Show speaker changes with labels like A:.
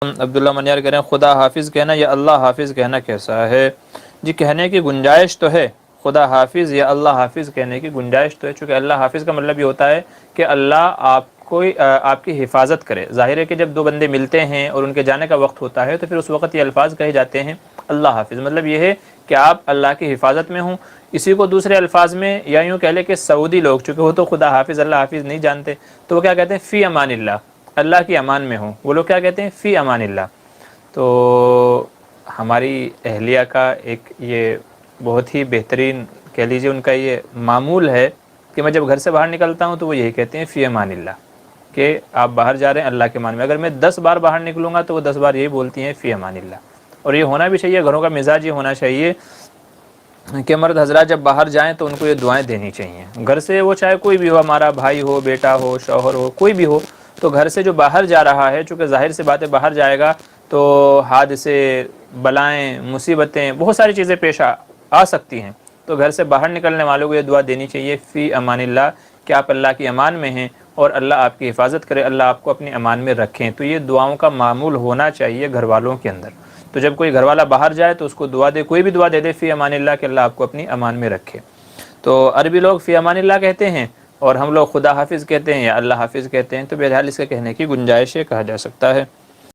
A: عبداللہ منیار کہہ رہے ہیں خدا حافظ کہنا یا اللہ حافظ کہنا کیسا ہے؟ جی کہنے کی گنجائش تو ہے، خدا حافظ یا اللہ حافظ کہنے کی گنجائش تو ہے، چونکہ اللہ حافظ کا مطلب یہ ہوتا ہے کہ اللہ آپ کی حفاظت کرے۔ ظاہر ہے کہ جب دو بندے ملتے ہیں اور ان کے جانے کا وقت ہوتا ہے تو پھر اس وقت یہ الفاظ کہے جاتے ہیں اللہ حافظ، مطلب یہ ہے کہ آپ اللہ کی حفاظت میں ہوں۔ اسی کو دوسرے الفاظ میں یا یوں کہہ لیں کہ سعودی لوگ، چونکہ وہ تو خدا حافظ اللہ حافظ نہیں جانتے، تو وہ کیا کہتے ہیں فی امان اللہ، اللہ کی امان میں ہوں، وہ لوگ کیا کہتے ہیں فی امان اللہ۔ تو ہماری اہلیہ کا ایک یہ بہت ہی بہترین کہہ لیجیے ان کا یہ معمول ہے کہ میں جب گھر سے باہر نکلتا ہوں تو وہ یہی کہتے ہیں فی امان اللہ، کہ آپ باہر جا رہے ہیں اللہ کے امان میں۔ اگر میں 10 بار باہر نکلوں گا تو وہ 10 بار یہی بولتی ہیں فی امان اللہ۔ اور یہ ہونا بھی چاہیے، گھروں کا مزاج یہ ہونا چاہیے کہ مرد حضرات جب باہر جائیں تو ان کو یہ دعائیں دینی چاہیے گھر سے، وہ چاہے کوئی بھی ہو، ہمارا بھائی ہو، بیٹا ہو، شوہر ہو، کوئی بھی ہو، تو گھر سے جو باہر جا رہا ہے، چونکہ ظاہر سی بات ہے باہر جائے گا تو حادثے، بلائیں، مصیبتیں، بہت ساری چیزیں پیش آ سکتی ہیں، تو گھر سے باہر نکلنے والوں کو یہ دعا دینی چاہیے فی امان اللہ، کہ آپ اللہ کی امان میں ہیں اور اللہ آپ کی حفاظت کرے، اللہ آپ کو اپنی امان میں رکھیں۔ تو یہ دعاؤں کا معمول ہونا چاہیے گھر والوں کے اندر۔ تو جب کوئی گھر والا باہر جائے تو اس کو دعا دے، کوئی بھی دعا دے دے فی امان اللہ، کہ اللہ آپ کو اپنی امان میں رکھے۔ تو عربی لوگ فی امان اللہ کہتے ہیں اور ہم لوگ خدا حافظ کہتے ہیں یا اللہ حافظ کہتے ہیں، تو بہرحال اس کے کہنے کی گنجائش ہے، کہا جا سکتا ہے۔